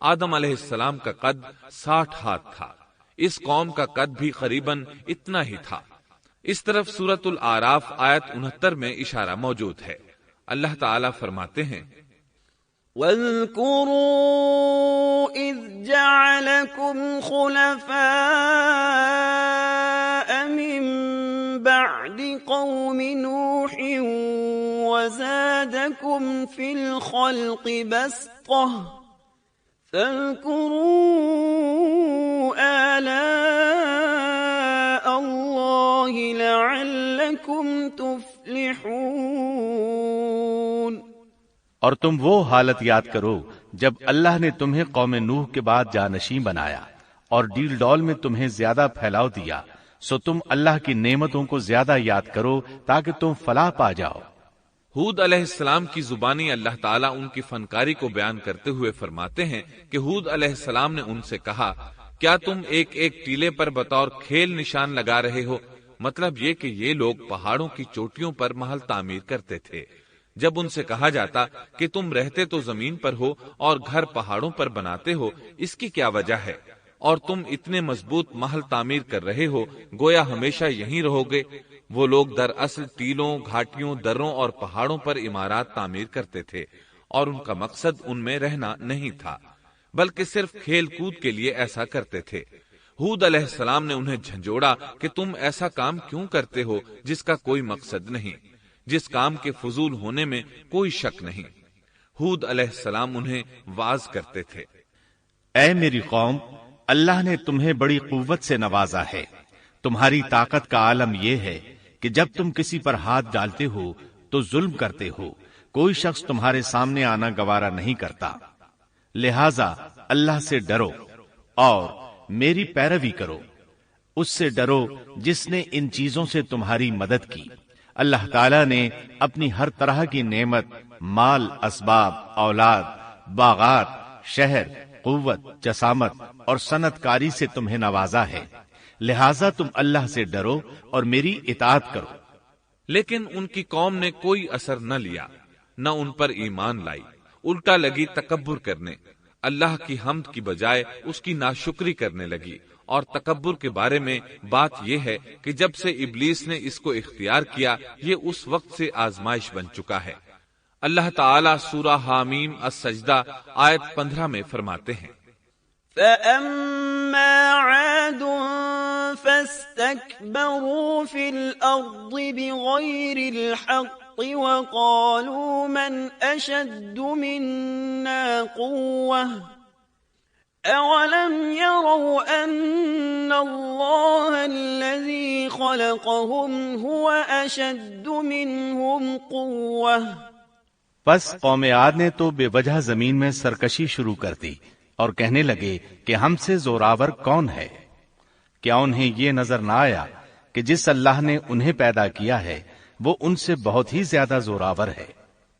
آدم علیہ السلام کا قد 60 ہاتھ تھا، اس قوم کا قد بھی قریباً اتنا ہی تھا۔ اس طرف سورۃ الاعراف آیت 69 میں اشارہ موجود ہے۔ اللہ تعالیٰ فرماتے ہیں وَاذْكُرُوا إِذْ جَعَلَكُمْ خُلَفَاءَ مِن بَعْدِ قَوْمِ نُوحٍ وَزَادَكُمْ فِي الْخَلْقِ بَسْطَةً فَاذْكُرُوا آلَاءَ اللَّهِ لَعَلَّكُمْ تُفْلِحُونَ۔ اور تم وہ حالت یاد کرو جب اللہ نے تمہیں قوم نوح کے بعد جانشین بنایا اور ڈیل ڈول میں تمہیں زیادہ پھیلاؤ دیا، سو تم اللہ کی نعمتوں کو زیادہ یاد کرو تاکہ تم فلاح پا جاؤ۔ ہود علیہ السلام کی زبانی اللہ تعالیٰ ان کی فنکاری کو بیان کرتے ہوئے فرماتے ہیں کہ ہود علیہ السلام نے ان سے کہا، کیا تم ایک ایک ٹیلے پر بطور کھیل نشان لگا رہے ہو؟ مطلب یہ کہ یہ لوگ پہاڑوں کی چوٹیوں پر محل تعمیر کرتے تھے۔ جب ان سے کہا جاتا کہ تم رہتے تو زمین پر ہو اور گھر پہاڑوں پر بناتے ہو، اس کی کیا وجہ ہے؟ اور تم اتنے مضبوط محل تعمیر کر رہے ہو، گویا ہمیشہ یہیں رہو گے۔ وہ لوگ دراصل ٹیلوں، گھاٹیوں، دروں اور پہاڑوں پر عمارات تعمیر کرتے تھے، اور ان کا مقصد ان میں رہنا نہیں تھا، بلکہ صرف کھیل کود کے لیے ایسا کرتے تھے۔ ہود علیہ السلام نے انہیں جھنجھوڑا کہ تم ایسا کام کیوں کرتے ہو جس کا کوئی مقصد نہیں، جس کام کے فضول ہونے میں کوئی شک نہیں۔ ہود علیہ السلام انہیں واعظ کرتے تھے، اے میری قوم، اللہ نے تمہیں بڑی قوت سے نوازا ہے۔ تمہاری طاقت کا عالم یہ ہے کہ جب تم کسی پر ہاتھ ڈالتے ہو تو ظلم کرتے ہو، کوئی شخص تمہارے سامنے آنا گوارا نہیں کرتا، لہذا اللہ سے ڈرو اور میری پیروی کرو۔ اس سے ڈرو جس نے ان چیزوں سے تمہاری مدد کی۔ اللہ تعالیٰ نے اپنی ہر طرح کی نعمت، مال، اسباب، اولاد، باغات، شہر، قوت، جسامت اور صنعت کاری سے تمہیں نوازا ہے، لہذا تم اللہ سے ڈرو اور میری اطاعت کرو۔ لیکن ان کی قوم نے کوئی اثر نہ لیا، نہ ان پر ایمان لائی، الٹا لگی تکبر کرنے، اللہ کی حمد کی بجائے اس کی ناشکری کرنے لگی۔ اور تکبر کے بارے میں بات یہ ہے کہ جب سے ابلیس نے اس کو اختیار کیا، یہ اس وقت سے آزمائش بن چکا ہے۔ اللہ تعالیٰ سورہ حامیم السجدہ آیت 15 میں فرماتے ہیں، فَأَمَّا عَادٌ فَاسْتَكْبَرُوا فِي الْأَرْضِ بِغَيْرِ الْحَقِّ وَقَالُوا مَنْ أَشَدُّ مِنَّا قُوَّةً أَوَلَمْ يَرَوْا أَنَّ اللَّهَ الَّذِي خَلَقَهُمْ هُوَ أَشَدُّ مِنْهُمْ قُوَّةً۔ پس قوم عاد نے تو بے وجہ زمین میں سرکشی شروع کر دی اور کہنے لگے کہ ہم سے زوراور کون ہے؟ کیا انہیں یہ نظر نہ آیا کہ جس اللہ نے انہیں پیدا کیا ہے وہ ان سے بہت ہی زیادہ زوراور ہے؟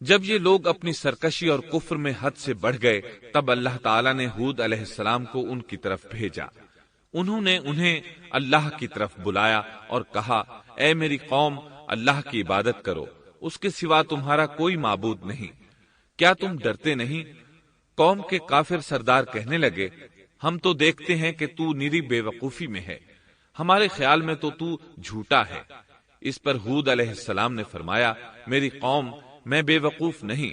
جب یہ لوگ اپنی سرکشی اور کفر میں حد سے بڑھ گئے، تب اللہ تعالیٰ نے ہود علیہ السلام کو ان کی طرف بھیجا۔ انہوں نے انہیں اللہ کی طرف بلایا اور کہا، اے میری قوم، اللہ کی عبادت کرو، اس کے سوا تمہارا کوئی معبود نہیں۔ کیا تم ڈرتے نہیں؟ قوم کے کافر سردار کہنے لگے، ہم تو دیکھتے ہیں کہ تو نری بے وقوفی میں ہے، ہمارے خیال میں تو جھوٹا ہے۔ اس پر ہود علیہ السلام نے فرمایا، میری قوم، میں بے وقوف نہیں،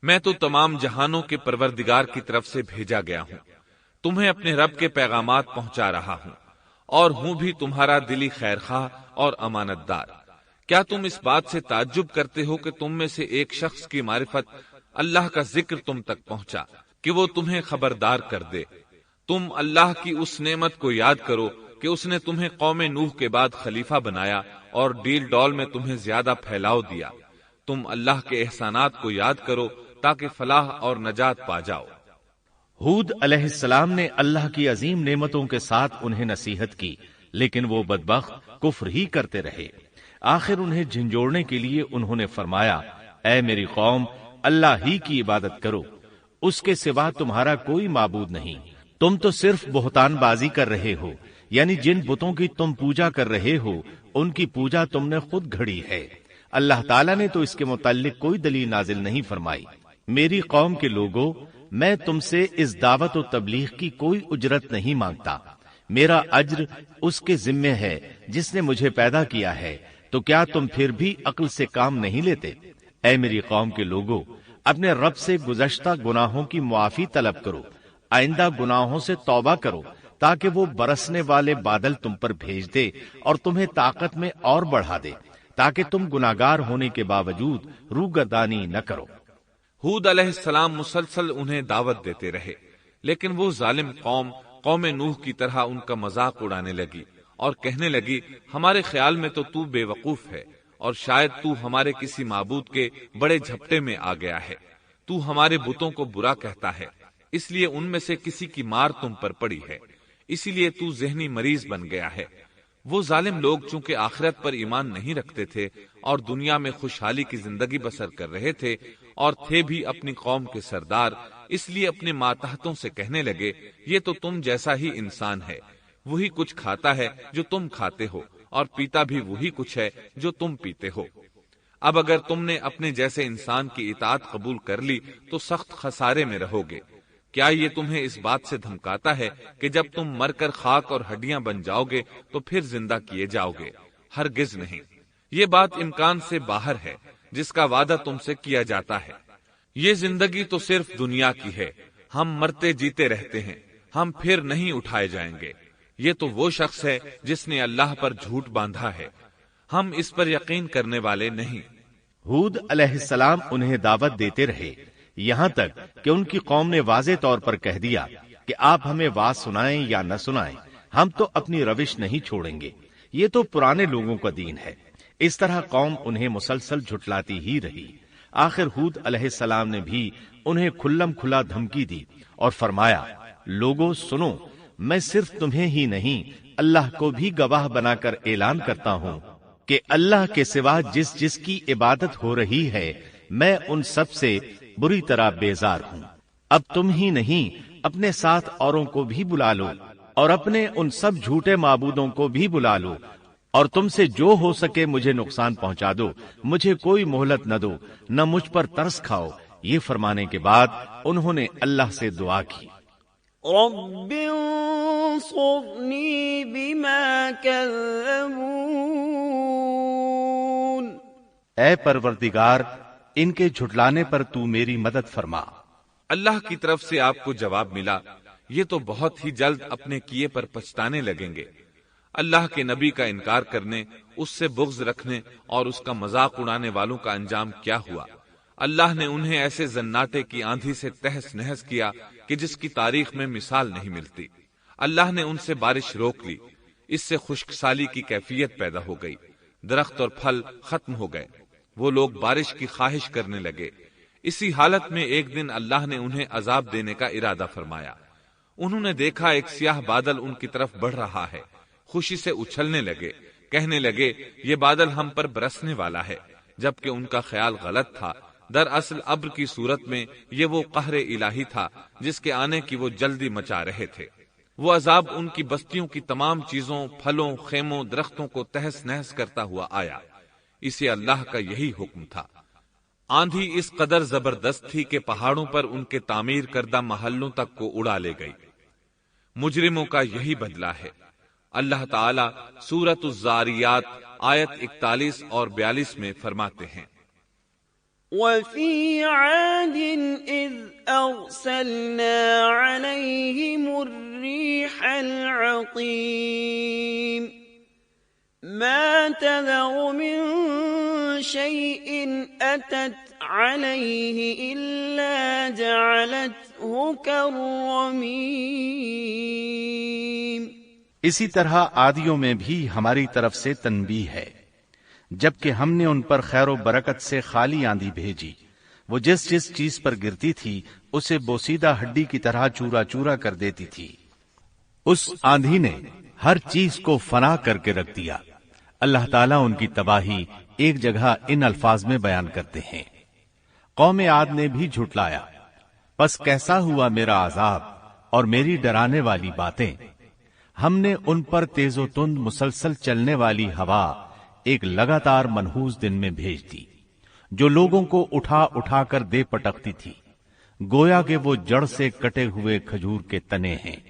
میں تو تمام جہانوں کے پروردگار کی طرف سے بھیجا گیا ہوں، تمہیں اپنے رب کے پیغامات پہنچا رہا ہوں، اور ہوں بھی تمہارا دلی خیر خواہ اور امانت دار۔ کیا تم اس بات سے تعجب کرتے ہو کہ تم میں سے ایک شخص کی معرفت، اللہ کا ذکر تم تک پہنچا کہ وہ تمہیں خبردار کر دے؟ تم اللہ کی اس نعمت کو یاد کرو کہ اس نے تمہیں قوم نوح کے بعد خلیفہ بنایا اور ڈیل ڈول میں تمہیں زیادہ پھیلاؤ دیا۔ تم اللہ کے احسانات کو یاد کرو تاکہ فلاح اور نجات پا جاؤ۔ ہود علیہ السلام نے اللہ کی عظیم نعمتوں کے ساتھ انہیں نصیحت کی، لیکن وہ بدبخت کفر ہی کرتے رہے۔ آخر انہیں جھنجھوڑنے کے لیے انہوں نے فرمایا، اے میری قوم، اللہ ہی کی عبادت کرو، اس کے سوا تمہارا کوئی معبود نہیں۔ تم تو صرف بہتان بازی کر رہے ہو، یعنی جن بتوں کی تم پوجا کر رہے ہو ان کی پوجا تم نے خود گھڑی ہے۔ اللہ تعالیٰ نے تو اس کے متعلق کوئی دلیل نازل نہیں فرمائی۔ میری قوم کے لوگوں، میں تم سے اس دعوت و تبلیغ کی کوئی اجرت نہیں مانگتا، میرا اجر اس کے ذمے ہے جس نے مجھے پیدا کیا ہے، تو کیا تم پھر بھی عقل سے کام نہیں لیتے؟ اے میری قوم کے لوگوں، اپنے رب سے گزشتہ گناہوں کی معافی طلب کرو، آئندہ گناہوں سے توبہ کرو، تاکہ وہ برسنے والے بادل تم پر بھیج دے اور تمہیں طاقت میں اور بڑھا دے، تاکہ تم گناہگار ہونے کے باوجود روگردانی نہ کرو۔ ہود علیہ السلام مسلسل انہیں دعوت دیتے رہے، لیکن وہ ظالم قوم نوح کی طرح ان کا مذاق اڑانے لگی اور کہنے لگی، ہمارے خیال میں تو بے وقوف ہے اور شاید تو ہمارے کسی معبود کے بڑے جھپٹے میں آ گیا ہے، تو ہمارے بتوں کو برا کہتا ہے، اس لیے ان میں سے کسی کی مار تم پر پڑی ہے، اسی لیے تو ذہنی مریض بن گیا ہے۔ وہ ظالم لوگ چونکہ آخرت پر ایمان نہیں رکھتے تھے اور دنیا میں خوشحالی کی زندگی بسر کر رہے تھے اور تھے بھی اپنی قوم کے سردار، اس لیے اپنے ماتحتوں سے کہنے لگے، یہ تو تم جیسا ہی انسان ہے، وہی کچھ کھاتا ہے جو تم کھاتے ہو اور پیتا بھی وہی کچھ ہے جو تم پیتے ہو۔ اب اگر تم نے اپنے جیسے انسان کی اطاعت قبول کر لی تو سخت خسارے میں رہو گے۔ کیا یہ تمہیں اس بات سے دھمکاتا ہے کہ جب تم مر کر خاک اور ہڈیاں بن جاؤ گے تو پھر زندہ کیے جاؤ گے؟ ہرگز نہیں، یہ بات امکان سے باہر ہے جس کا وعدہ تم سے کیا جاتا ہے۔ یہ زندگی تو صرف دنیا کی ہے، ہم مرتے جیتے رہتے ہیں، ہم پھر نہیں اٹھائے جائیں گے۔ یہ تو وہ شخص ہے جس نے اللہ پر جھوٹ باندھا ہے، ہم اس پر یقین کرنے والے نہیں۔ ہود علیہ السلام انہیں دعوت دیتے رہے، یہاں تک کہ ان کی قوم نے واضح طور پر کہہ دیا کہ آپ ہمیں واز سنائیں یا نہ سنائیں، ہم تو اپنی روش نہیں چھوڑیں گے، یہ تو پرانے لوگوں کا دین ہے۔ اس طرح قوم انہیں مسلسل جھٹلاتی ہی رہی۔ آخر ہود علیہ السلام نے بھی انہیں کھلم کھلا دھمکی دی اور فرمایا، لوگوں سنو، میں صرف تمہیں ہی نہیں اللہ کو بھی گواہ بنا کر اعلان کرتا ہوں کہ اللہ کے سوا جس کی عبادت ہو رہی ہے میں ان سب سے بری طرح بیزار ہوں۔ اب تم ہی نہیں اپنے ساتھ اوروں کو بھی بلا لو اور اپنے ان سب جھوٹے معبودوں کو بھی بلا لو، اور تم سے جو ہو سکے مجھے نقصان پہنچا دو، مجھے کوئی مہلت نہ دو، نہ مجھ پر ترس کھاؤ۔ یہ فرمانے کے بعد انہوں نے اللہ سے دعا کی، رب انصرنی بما کذبون، اے پروردگار ان کے جھٹلانے پر تو میری مدد فرما۔ اللہ کی طرف سے آپ کو جواب ملا، یہ تو بہت ہی جلد اپنے کیے پر پچھتانے لگیں گے۔ اللہ کے نبی کا انکار کرنے، اس سے بغض رکھنے اور اس کا مذاق اڑانے والوں کا انجام کیا ہوا؟ اللہ نے انہیں ایسے زناٹے کی آندھی سے تہس نہس کیا کہ جس کی تاریخ میں مثال نہیں ملتی۔ اللہ نے ان سے بارش روک لی، اس سے خشک سالی کی کیفیت پیدا ہو گئی، درخت اور پھل ختم ہو گئے، وہ لوگ بارش کی خواہش کرنے لگے۔ اسی حالت میں ایک دن اللہ نے انہیں عذاب دینے کا ارادہ فرمایا۔ انہوں نے دیکھا ایک سیاہ بادل ان کی طرف بڑھ رہا ہے، خوشی سے اچھلنے لگے، کہنے لگے یہ بادل ہم پر برسنے والا ہے، جبکہ ان کا خیال غلط تھا۔ دراصل ابر کی صورت میں یہ وہ قہر الہی تھا جس کے آنے کی وہ جلدی مچا رہے تھے۔ وہ عذاب ان کی بستیوں کی تمام چیزوں، پھلوں، خیموں، درختوں کو تہس نہس کرتا ہوا آیا۔ اسے اللہ کا یہی حکم تھا۔ آندھی اس قدر زبردست تھی کہ پہاڑوں پر ان کے تعمیر کردہ محلوں تک کو اڑا لے گئی۔ مجرموں کا یہی بدلہ ہے۔ اللہ تعالی سورۃ الزاریات آیت 41 اور 42 میں فرماتے ہیں، وَفِي عَادٍ إِذْ أَرْسَلْنَا عَلَيْهِمُ الرِّيحَ الْعَقِيمَ مَا تَذَرُ مِن شَيْءٍ أَتَتْ عَلَيْهِ إِلَّا جَعَلَتْهُ كَالرَّمِيمِ۔ اسی طرح عادیوں میں بھی ہماری طرف سے تنبیہ ہے، جبکہ ہم نے ان پر خیر و برکت سے خالی آندھی بھیجی، وہ جس چیز پر گرتی تھی اسے بوسیدہ ہڈی کی طرح چورا چورا کر دیتی تھی۔ اس آندھی نے ہر چیز کو فنا کر کے رکھ دیا۔ اللہ تعالیٰ ان کی تباہی ایک جگہ ان الفاظ میں بیان کرتے ہیں، قوم عاد نے بھی جھٹلایا، پس کیسا ہوا میرا عذاب اور میری ڈرانے والی باتیں۔ ہم نے ان پر تیز و تند مسلسل چلنے والی ہوا ایک لگاتار منحوس دن میں بھیج دی، جو لوگوں کو اٹھا اٹھا کر دے پٹکتی تھی۔ گویا کہ وہ جڑ سے کٹے ہوئے کھجور کے تنے ہیں۔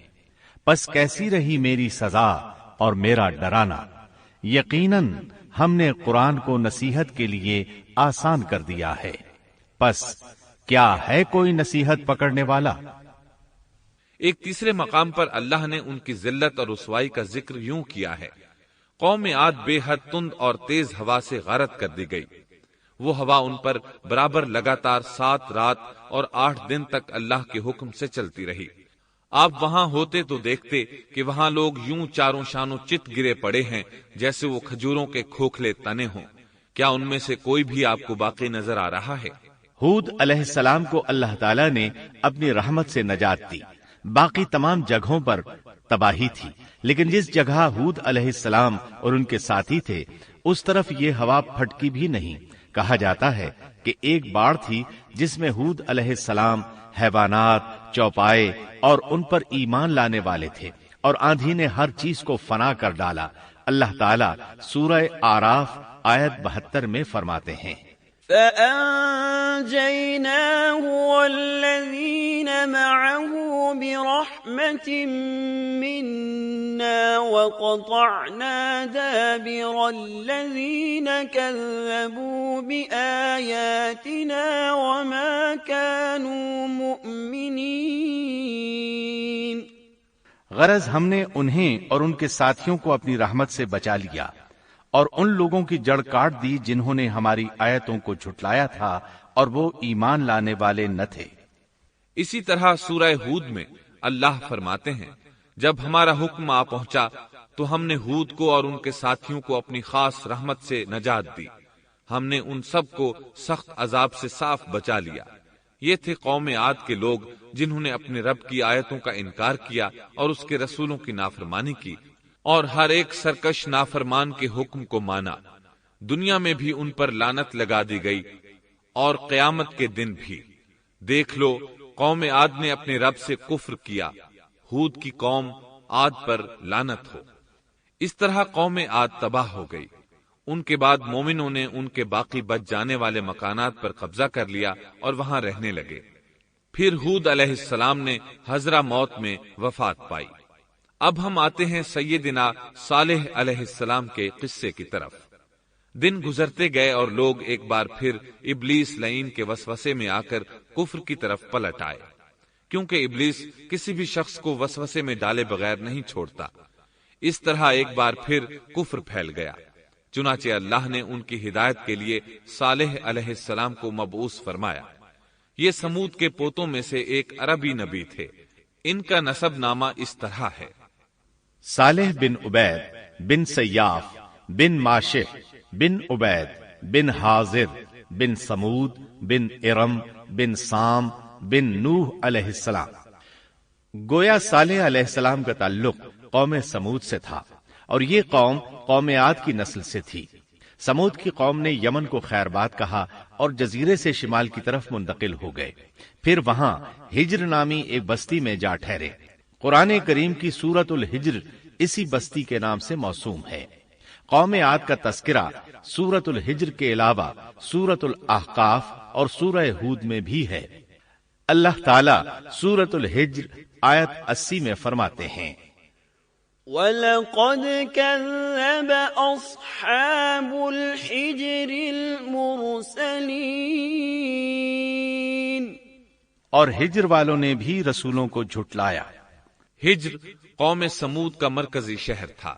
پس کیسی رہی میری سزا اور میرا ڈرانا؟ یقیناً ہم نے قرآن کو نصیحت کے لیے آسان کر دیا ہے، پس کیا ہے کوئی نصیحت پکڑنے والا؟ ایک تیسرے مقام پر اللہ نے ان کی ذلت اور رسوائی کا ذکر یوں کیا ہے، قوم عاد بے حد تند اور تیز ہوا سے غارت کر دی گئی۔ وہ ہوا ان پر برابر لگاتار 7 رات اور 8 دن تک اللہ کے حکم سے چلتی رہی۔ آپ وہاں ہوتے تو دیکھتے کہ وہاں لوگ یوں چاروں شانوں چت گرے پڑے ہیں جیسے وہ کھجوروں کے کھوکھلے تنے ہوں۔ کیا ان میں سے کوئی بھی آپ کو باقی نظر آ رہا ہے؟ ہود علیہ السلام کو اللہ تعالیٰ نے اپنی رحمت سے نجات دی۔ باقی تمام جگہوں پر تباہی تھی، لیکن جس جگہ ہود علیہ السلام اور ان کے ساتھی تھے اس طرف یہ ہوا پھٹکی بھی نہیں۔ کہا جاتا ہے کہ ایک باڑ تھی جس میں ہود علیہ السلام، حیوانات، چوپائے اور ان پر ایمان لانے والے تھے، اور آندھی نے ہر چیز کو فنا کر ڈالا۔ اللہ تعالیٰ سورہ آراف آیت 72 میں فرماتے ہیں، فَأَنْجَيْنَاهُ وَالَّذِينَ مَعَهُ بِرَحْمَةٍ مِّنَّا وَقَطَعْنَا دَابِرَ الَّذِينَ كَذَّبُوا بِآيَاتِنَا وَمَا كَانُوا مُؤْمِنِينَ۔ غرض ہم نے انہیں اور ان کے ساتھیوں کو اپنی رحمت سے بچا لیا اور ان لوگوں کی جڑ کاٹ دی جنہوں نے ہماری آیتوں کو جھٹلایا تھا اور وہ ایمان لانے والے نہ تھے۔ اسی طرح سورہ ہود میں اللہ فرماتے ہیں، جب ہمارا حکم آ پہنچا تو ہم نے ہود کو اور ان کے ساتھیوں کو اپنی خاص رحمت سے نجات دی۔ ہم نے ان سب کو سخت عذاب سے صاف بچا لیا۔ یہ تھے قوم عاد کے لوگ جنہوں نے اپنے رب کی آیتوں کا انکار کیا اور اس کے رسولوں کی نافرمانی کی، اور ہر ایک سرکش نافرمان کے حکم کو مانا۔ دنیا میں بھی ان پر لعنت لگا دی گئی اور قیامت کے دن بھی۔ دیکھ لو، قوم عاد نے اپنے رب سے کفر کیا، ہود کی قوم عاد پر لعنت ہو۔ اس طرح قوم عاد تباہ ہو گئی۔ ان کے بعد مومنوں نے ان کے باقی بچ جانے والے مکانات پر قبضہ کر لیا اور وہاں رہنے لگے۔ پھر ہود علیہ السلام نے حضرہ موت میں وفات پائی۔ اب ہم آتے ہیں سیدنا صالح علیہ السلام کے قصے کی طرف۔ دن گزرتے گئے اور لوگ ایک بار پھر ابلیس لعین کے وسوسے میں آ کر کفر کی طرف پلٹ آئے، کیونکہ ابلیس کسی بھی شخص کو وسوسے میں ڈالے بغیر نہیں چھوڑتا۔ اس طرح ایک بار پھر کفر پھیل گیا، چنانچہ اللہ نے ان کی ہدایت کے لیے صالح علیہ السلام کو مبعوث فرمایا۔ یہ سمود کے پوتوں میں سے ایک عربی نبی تھے۔ ان کا نسب نامہ اس طرح ہے: صالح بن عبید بن سیاف بن ماشح بن عبید بن حاضر بن سمود بن ارم بن سام بن نوح علیہ السلام۔ گویا صالح علیہ السلام کا تعلق قوم سمود سے تھا، اور یہ قوم عاد کی نسل سے تھی۔ سمود کی قوم نے یمن کو خیر باد کہا اور جزیرے سے شمال کی طرف منتقل ہو گئے۔ پھر وہاں ہجر نامی ایک بستی میں جا ٹھہرے۔ قرآن کریم کی سورۃ الحجر اسی بستی کے نام سے موسوم ہے۔ قوم عاد کا تذکرہ سورۃ الحجر کے علاوہ سورۃ الاحقاف اور سورہ ہود میں بھی ہے۔ اللہ تعالیٰ سورۃ الحجر آیت 80 میں فرماتے ہیں، وَلَقَدْ كَذَّبَ أَصْحَابُ الْحِجْرِ الْمُرْسَلِينَ۔ اور ہجر والوں نے بھی رسولوں کو جھٹلایا۔ ہجر قوم سمود کا مرکزی شہر تھا۔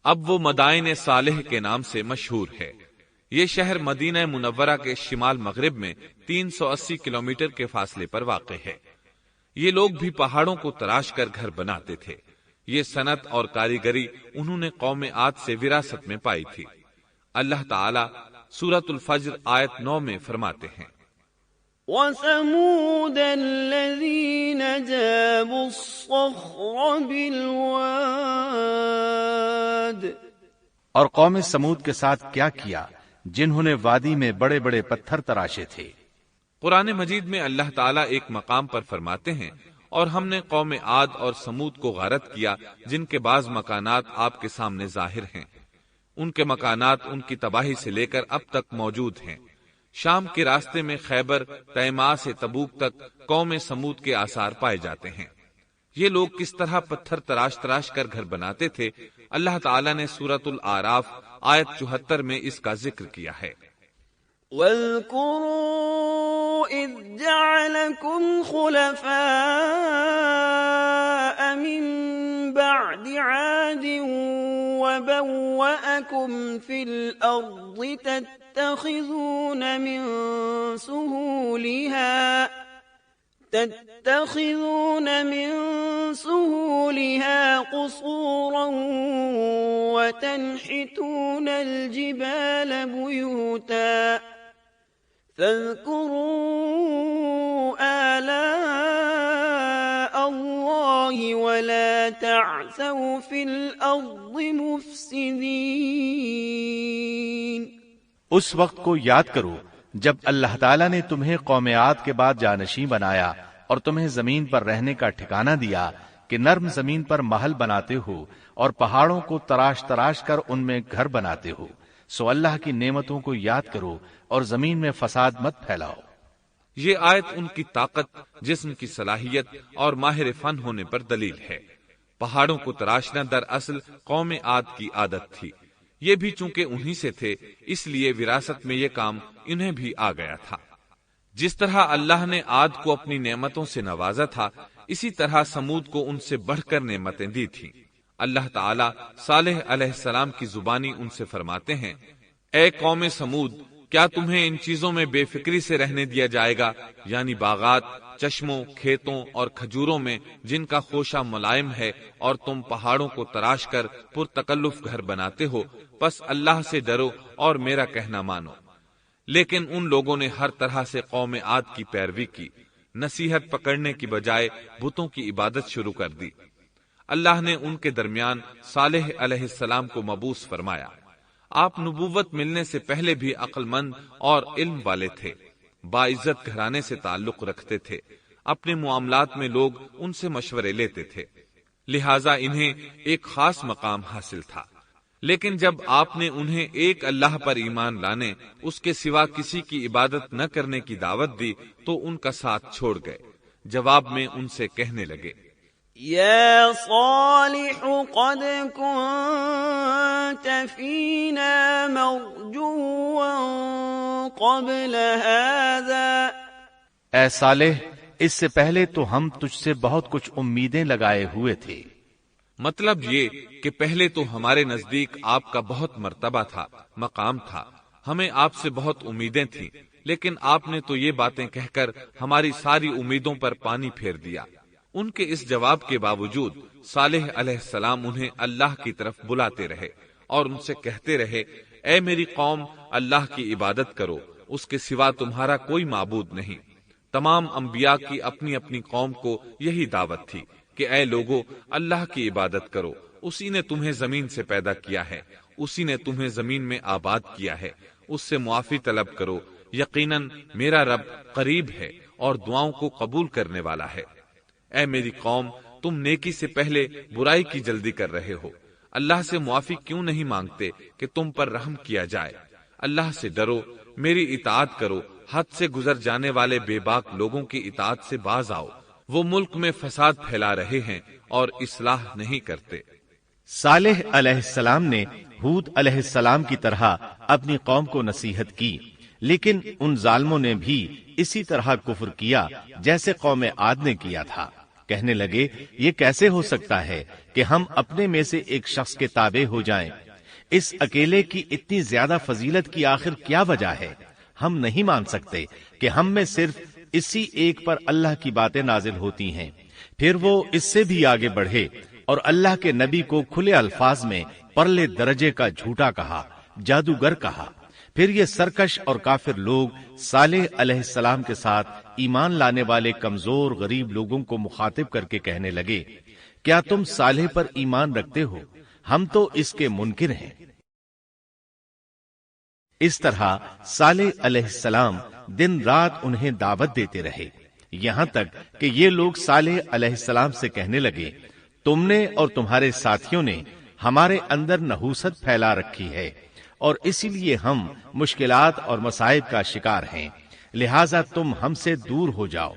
اب وہ مدائن صالح کے نام سے مشہور ہے۔ یہ شہر مدینہ منورہ کے شمال مغرب میں 380 کلومیٹر کے فاصلے پر واقع ہے۔ یہ لوگ بھی پہاڑوں کو تراش کر گھر بناتے تھے۔ یہ صنعت اور کاریگری انہوں نے قوم عاد سے وراثت میں پائی تھی۔ اللہ تعالیٰ سورۃ الفجر آیت 9 میں فرماتے ہیں، وَثَمُودَ الَّذِينَ جَابُوا الصَّخْرَ بِالْوَادِ۔ اور قوم سمود کے ساتھ کیا کیا جنہوں نے وادی میں بڑے بڑے پتھر تراشے تھے۔ قرآن مجید میں اللہ تعالیٰ ایک مقام پر فرماتے ہیں، اور ہم نے قوم عاد اور سمود کو غارت کیا جن کے بعض مکانات آپ کے سامنے ظاہر ہیں۔ ان کے مکانات ان کی تباہی سے لے کر اب تک موجود ہیں۔ شام کے راستے میں خیبر، تیما سے تبوک تک قوم سمود کے آثار پائے جاتے ہیں۔ یہ لوگ کس طرح پتھر تراش تراش کر گھر بناتے تھے، اللہ تعالیٰ نے سورۃ الاعراف آیت 74 میں اس کا ذکر کیا ہے۔ واذكروا إذ جعلكم خلفاء من بعد عاد وبوأكم في الأرض تتخذون من سهولها قصورا وتنحتون الجبال بيوتا فاذكروا آلاء الله ولا تعثوا في الأرض مفسدين۔ اس وقت کو یاد کرو جب اللہ تعالیٰ نے تمہیں قوم عاد کے بعد جانشین بنایا اور تمہیں زمین پر رہنے کا ٹھکانہ دیا کہ نرم زمین پر محل بناتے ہو اور پہاڑوں کو تراش تراش کر ان میں گھر بناتے ہو، سو اللہ کی نعمتوں کو یاد کرو اور زمین میں فساد مت پھیلاؤ۔ یہ آیت ان کی طاقت، جسم کی صلاحیت اور ماہر فن ہونے پر دلیل ہے۔ پہاڑوں کو تراشنا دراصل قوم عاد کی عادت تھی۔ یہ بھی چونکہ انہی سے تھے، اس لیے وراثت میں یہ کام انہیں بھی آ گیا تھا۔ جس طرح اللہ نے عاد کو اپنی نعمتوں سے نوازا تھا، اسی طرح سمود کو ان سے بڑھ کر نعمتیں دی تھیں۔ اللہ تعالیٰ صالح علیہ السلام کی زبانی ان سے فرماتے ہیں، اے قوم سمود، کیا تمہیں ان چیزوں میں بے فکری سے رہنے دیا جائے گا، یعنی باغات، چشموں، کھیتوں اور کھجوروں میں جن کا خوشہ ملائم ہے، اور تم پہاڑوں کو تراش کر پرتکلف گھر بناتے ہو، پس اللہ سے ڈرو اور میرا کہنا مانو۔ لیکن ان لوگوں نے ہر طرح سے قوم عاد کی پیروی کی، نصیحت پکڑنے کی بجائے بتوں کی عبادت شروع کر دی۔ اللہ نے ان کے درمیان صالح علیہ السلام کو مبعوث فرمایا۔ آپ نبوت ملنے سے پہلے بھی عقل مند اور علم والے تھے، باعزت گھرانے سے تعلق رکھتے تھے، اپنے معاملات میں لوگ ان سے مشورے لیتے تھے، لہذا انہیں ایک خاص مقام حاصل تھا۔ لیکن جب آپ نے انہیں ایک اللہ پر ایمان لانے، اس کے سوا کسی کی عبادت نہ کرنے کی دعوت دی تو ان کا ساتھ چھوڑ گئے۔ جواب میں ان سے کہنے لگے، يا صالح قد كنت فينا مرجوا قبل هذا۔ اے صالح، اس سے پہلے تو ہم تجھ سے بہت کچھ امیدیں لگائے ہوئے تھے۔ مطلب یہ کہ پہلے تو ہمارے نزدیک آپ کا بہت مرتبہ تھا، مقام تھا، ہمیں آپ سے بہت امیدیں تھیں، لیکن آپ نے تو یہ باتیں کہہ کر ہماری ساری امیدوں پر پانی پھیر دیا۔ ان کے اس جواب کے باوجود صالح علیہ السلام انہیں اللہ کی طرف بلاتے رہے اور ان سے کہتے رہے، اے میری قوم، اللہ کی عبادت کرو، اس کے سوا تمہارا کوئی معبود نہیں۔ تمام انبیاء کی اپنی اپنی قوم کو یہی دعوت تھی کہ اے لوگو، اللہ کی عبادت کرو، اسی نے تمہیں زمین سے پیدا کیا ہے، اسی نے تمہیں زمین میں آباد کیا ہے، اس سے معافی طلب کرو، یقیناً میرا رب قریب ہے اور دعاؤں کو قبول کرنے والا ہے۔ اے میری قوم، تم نیکی سے پہلے برائی کی جلدی کر رہے ہو، اللہ سے معافی کیوں نہیں مانگتے کہ تم پر رحم کیا جائے؟ اللہ سے ڈرو، میری اطاعت کرو، حد سے گزر جانے والے بے باک لوگوں کی اطاعت سے باز آؤ، وہ ملک میں فساد پھیلا رہے ہیں اور اصلاح نہیں کرتے۔ صالح علیہ السلام نے ہود علیہ السلام کی طرح اپنی قوم کو نصیحت کی، لیکن ان ظالموں نے بھی اسی طرح کفر کیا جیسے قوم عاد نے کیا تھا۔ کہنے لگے، یہ کیسے ہو سکتا ہے کہ ہم اپنے میں سے ایک شخص کے تابع ہو جائیں؟ اس اکیلے کی اتنی زیادہ فضیلت کی آخر کیا وجہ ہے؟ ہم نہیں مان سکتے کہ ہم میں صرف اسی ایک پر اللہ کی باتیں نازل ہوتی ہیں۔ پھر وہ اس سے بھی آگے بڑھے اور اللہ کے نبی کو کھلے الفاظ میں پرلے درجے کا جھوٹا کہا، جادوگر کہا۔ پھر یہ سرکش اور کافر لوگ صالح علیہ السلام کے ساتھ ایمان لانے والے کمزور غریب لوگوں کو مخاطب کر کے کہنے لگے، کیا تم صالح پر ایمان رکھتے ہو؟ ہم تو اس کے منکر ہیں۔ اس طرح صالح علیہ السلام دن رات انہیں دعوت دیتے رہے، یہاں تک کہ یہ لوگ صالح علیہ السلام سے کہنے لگے، تم نے اور تمہارے ساتھیوں نے ہمارے اندر نحوست پھیلا رکھی ہے اور اسی لیے ہم مشکلات اور مصائب کا شکار ہیں، لہذا تم ہم سے دور ہو جاؤ۔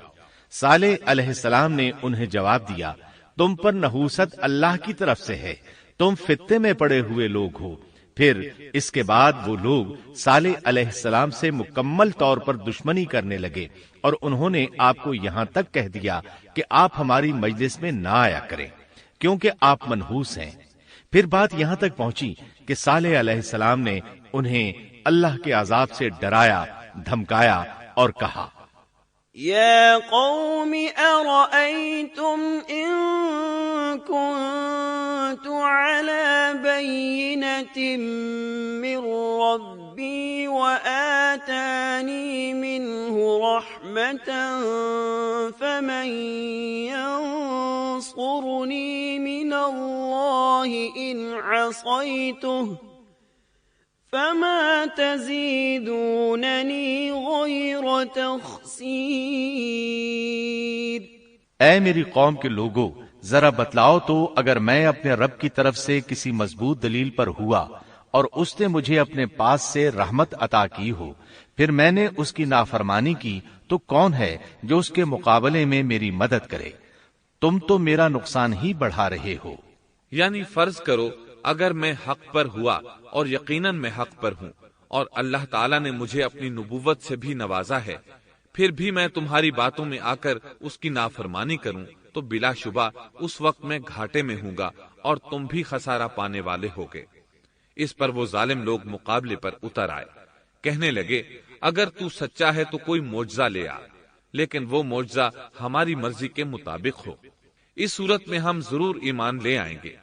صالح علیہ السلام نے انہیں جواب دیا، تم پر نحوست اللہ کی طرف سے ہے، تم فتنے میں پڑے ہوئے لوگ ہو۔ پھر اس کے بعد وہ لوگ صالح علیہ السلام سے مکمل طور پر دشمنی کرنے لگے، اور انہوں نے آپ کو یہاں تک کہہ دیا کہ آپ ہماری مجلس میں نہ آیا کریں کیونکہ آپ منحوس ہیں۔ پھر بات یہاں تک پہنچی کہ صالح علیہ السلام نے انہیں اللہ کے عذاب سے ڈرایا، دھمکایا اور کہا، يا قوم أرأيتم إن كنت على بينة من ربي وآتاني منه رحمة فمن ينصرني من الله إن عصيته فما تزيدونني غير تخسير۔ اے میری قوم کے لوگو، ذرا بتلاؤ تو اگر میں اپنے رب کی طرف سے کسی مضبوط دلیل پر ہوا اور اس نے مجھے اپنے پاس سے رحمت عطا کی ہو، پھر میں نے اس کی نافرمانی کی، تو کون ہے جو اس کے مقابلے میں میری مدد کرے؟ تم تو میرا نقصان ہی بڑھا رہے ہو۔ یعنی فرض کرو اگر میں حق پر ہوا اور یقیناً میں حق پر ہوں اور اللہ تعالیٰ نے مجھے اپنی نبوت سے بھی نوازا ہے، پھر بھی میں تمہاری باتوں میں آ کر اس کی نافرمانی کروں تو بلا شبہ اس وقت میں گھاٹے میں ہوں گا اور تم بھی خسارہ پانے والے ہوگے۔ اس پر وہ ظالم لوگ مقابلے پر اتر آئے، کہنے لگے اگر تو سچا ہے تو کوئی معجزہ لے آ، لیکن وہ معجزہ ہماری مرضی کے مطابق ہو، اس صورت میں ہم ضرور ایمان لے آئیں گے۔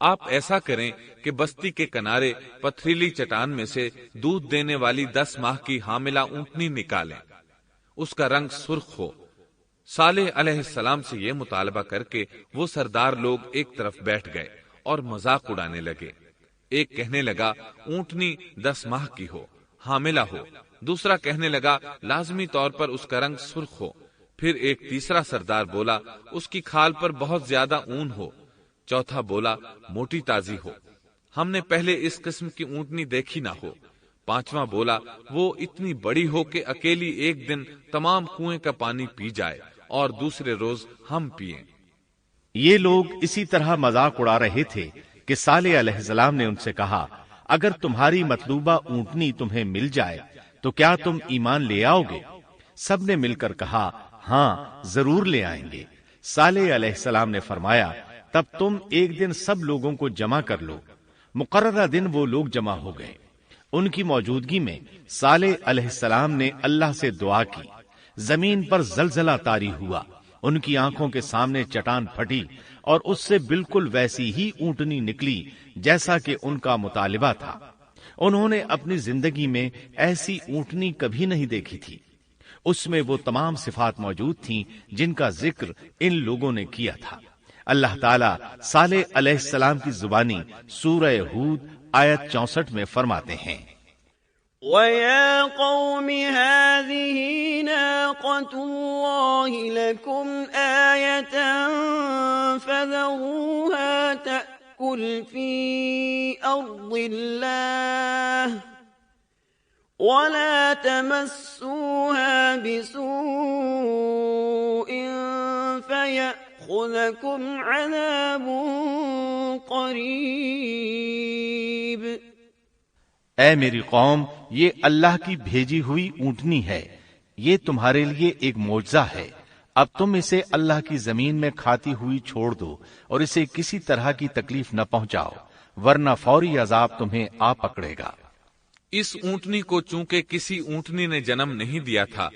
آپ ایسا کریں کہ بستی کے کنارے پتھریلی چٹان میں سے دودھ دینے والی 10 ماہ کی حاملہ اونٹنی نکالیں، اس کا رنگ سرخ ہو۔ صالح علیہ السلام سے یہ مطالبہ کر کے وہ سردار لوگ ایک طرف بیٹھ گئے اور مذاق اڑانے لگے۔ ایک کہنے لگا اونٹنی 10 ماہ کی ہو، حاملہ ہو، دوسرا کہنے لگا لازمی طور پر اس کا رنگ سرخ ہو، پھر ایک تیسرا سردار بولا اس کی کھال پر بہت زیادہ اون ہو، چوتھا بولا موٹی تازی ہو، ہم نے پہلے اس قسم کی اونٹنی دیکھی نہ ہو، پانچواں بولا وہ اتنی بڑی ہو کہ اکیلی ایک دن تمام کنویں کا پانی پی جائے اور دوسرے روز ہم پئیں۔ یہ لوگ اسی طرح مذاق اڑا رہے تھے کہ صالح علیہ السلام نے ان سے کہا، اگر تمہاری مطلوبہ اونٹنی تمہیں مل جائے تو کیا تم ایمان لے آؤ گے؟ سب نے مل کر کہا، ہاں ضرور لے آئیں گے۔ صالح علیہ السلام نے فرمایا، تب تم ایک دن سب لوگوں کو جمع کر لو۔ مقررہ دن وہ لوگ جمع ہو گئے۔ ان کی موجودگی میں صالح علیہ السلام نے اللہ سے دعا کی، زمین پر زلزلہ طاری ہوا، ان کی آنکھوں کے سامنے چٹان پھٹی اور اس سے بالکل ویسی ہی اونٹنی نکلی جیسا کہ ان کا مطالبہ تھا۔ انہوں نے اپنی زندگی میں ایسی اونٹنی کبھی نہیں دیکھی تھی۔ اس میں وہ تمام صفات موجود تھیں جن کا ذکر ان لوگوں نے کیا تھا۔ اللہ تعالیٰ صالح علیہ السلام کی زبانی سورہ ہود آیت 64 میں فرماتے ہیں، وَيَا قَوْمِ هَٰذِهِ نَاقَةُ اللَّهِ لَكُمْ آيَةً فَذَرُوهَا تَأْكُلْ فِي أَرْضِ اللَّهِ وَلَا تَمَسُّوهَا بِسُوءٍ فَيَأْخُذَكُمْ عَذَابٌ قَرِيبٌ۔ اے میری قوم، یہ اللہ کی بھیجی ہوئی اونٹنی ہے، یہ تمہارے لیے ایک معجزہ ہے۔ اب تم اسے اللہ کی زمین میں کھاتی ہوئی چھوڑ دو اور اسے کسی طرح کی تکلیف نہ پہنچاؤ، ورنہ فوری عذاب تمہیں آ پکڑے گا۔ اس اونٹنی کو چونکہ کسی اونٹنی نے جنم نہیں دیا تھا،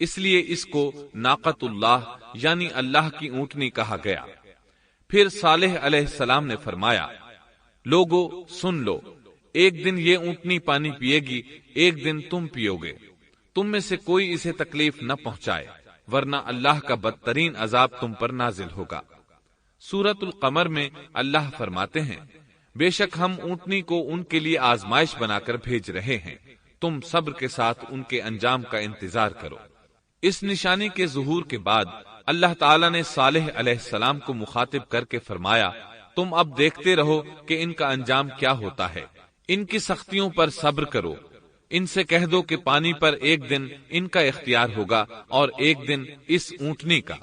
اس لیے اس کو ناقۃ اللہ یعنی اللہ کی اونٹنی کہا گیا۔ پھر صالح علیہ السلام نے فرمایا، لوگو سن لو، ایک دن یہ اونٹنی پانی پیے گی، ایک دن تم پیو گے، تم میں سے کوئی اسے تکلیف نہ پہنچائے، ورنہ اللہ کا بدترین عذاب تم پر نازل ہوگا۔ سورۃ القمر میں اللہ فرماتے ہیں، بے شک ہم اونٹنی کو ان کے لیے آزمائش بنا کر بھیج رہے ہیں، تم صبر کے ساتھ ان کے انجام کا انتظار کرو۔ اس نشانی کے ظہور کے بعد اللہ تعالیٰ نے صالح علیہ السلام کو مخاطب کر کے فرمایا، تم اب دیکھتے رہو کہ ان کا انجام کیا ہوتا ہے، ان کی سختیوں پر صبر کرو، ان سے کہہ دو کہ پانی پر ایک دن ان کا اختیار ہوگا اور ایک دن اس اونٹنی کا،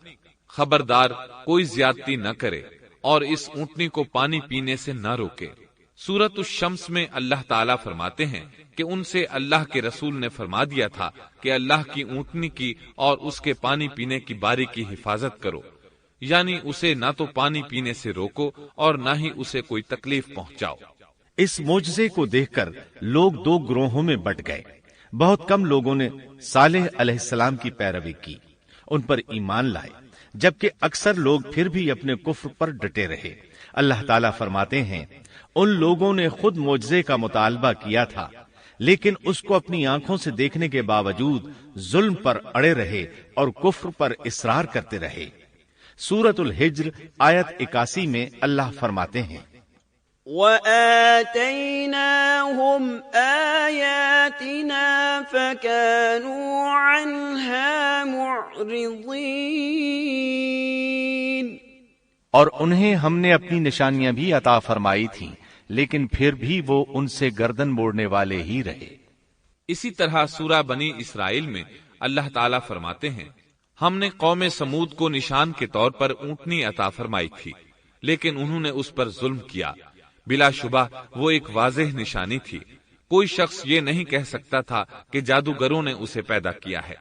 خبردار کوئی زیادتی نہ کرے اور اس اونٹنی کو پانی پینے سے نہ روکے۔ سورۃ الشمس میں اللہ تعالیٰ فرماتے ہیں کہ ان سے اللہ کے رسول نے فرما دیا تھا کہ اللہ کی اونٹنی کی اور اس کے پانی پینے کی باری کی حفاظت کرو، یعنی اسے نہ تو پانی پینے سے روکو اور نہ ہی اسے کوئی تکلیف پہنچاؤ۔ اس معجزے کو دیکھ کر لوگ دو گروہوں میں بٹ گئے۔ بہت کم لوگوں نے صالح علیہ السلام کی پیروی کی، ان پر ایمان لائے، جبکہ اکثر لوگ پھر بھی اپنے کفر پر ڈٹے رہے۔ اللہ تعالیٰ فرماتے ہیں ان لوگوں نے خود معجزے کا مطالبہ کیا تھا، لیکن اس کو اپنی آنکھوں سے دیکھنے کے باوجود ظلم پر اڑے رہے اور کفر پر اصرار کرتے رہے۔ سورۃ الحجر آیت 81 میں اللہ فرماتے ہیں وَآتَيْنَاهُمْ آيَاتِنَا فَكَانُوا عَنْهَا مُعْرِضِينَ، اور انہیں ہم نے اپنی نشانیاں بھی عطا فرمائی تھیں، لیکن پھر بھی وہ ان سے گردن موڑنے والے ہی رہے۔ اسی طرح سورہ بنی اسرائیل میں اللہ تعالیٰ فرماتے ہیں ہم نے قوم سمود کو نشان کے طور پر اونٹنی عطا فرمائی تھی، لیکن انہوں نے اس پر ظلم کیا۔ بلا شبہ وہ ایک واضح نشانی تھی، کوئی شخص یہ نہیں کہہ سکتا تھا کہ جادوگروں نے اسے پیدا کیا ہے۔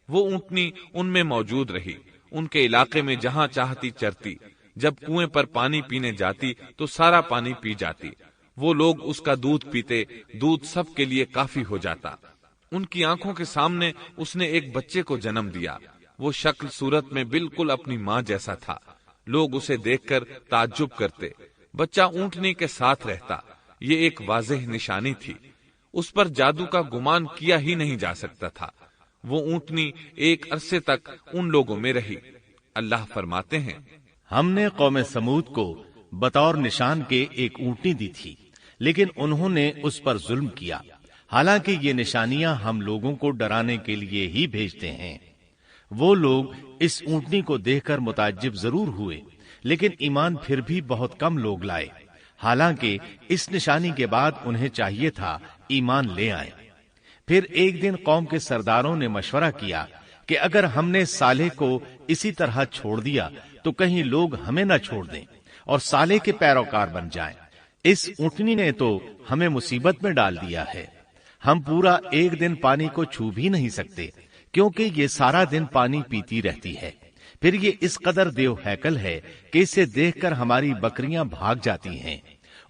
وہ اونٹنی ان میں موجود رہی، ان کے علاقے میں جہاں چاہتی چرتی، جب کنویں پر پانی پینے جاتی تو سارا پانی پی جاتی، وہ لوگ اس کا دودھ پیتے، دودھ سب کے لیے کافی ہو جاتا۔ ان کی آنکھوں کے سامنے اس نے ایک بچے کو جنم دیا، وہ شکل صورت میں بالکل اپنی ماں جیسا تھا، لوگ اسے دیکھ کر تعجب کرتے۔ بچہ اونٹنی کے ساتھ رہتا، یہ ایک واضح نشانی تھی، اس پر جادو کا گمان کیا ہی نہیں جا سکتا تھا۔ وہ اونٹنی ایک عرصے تک ان لوگوں میں رہی۔ اللہ فرماتے ہیں ہم نے قوم سمود کو بطور نشان کے ایک اونٹنی دی تھی، لیکن انہوں نے اس پر ظلم کیا، حالانکہ یہ نشانیاں ہم لوگوں کو ڈرانے کے لیے ہی بھیجتے ہیں۔ وہ لوگ اس اونٹنی کو دیکھ کر متعجب ضرور ہوئے، لیکن ایمان پھر بھی بہت کم لوگ لائے، حالانکہ اس نشانی کے بعد انہیں چاہیے تھا ایمان لے آئیں۔ پھر ایک دن قوم کے سرداروں نے مشورہ کیا کہ اگر ہم نے صالح کو اسی طرح چھوڑ دیا تو کہیں لوگ ہمیں نہ چھوڑ دیں اور صالح کے پیروکار بن جائیں۔ اس اونٹنی نے تو ہمیں مصیبت میں ڈال دیا ہے، ہم پورا ایک دن پانی کو چھو بھی نہیں سکتے، کیونکہ یہ سارا دن پانی پیتی رہتی ہے۔ پھر یہ اس قدر دیو ہیکل ہے کہ اسے دیکھ کر ہماری بکریاں بھاگ جاتی ہیں،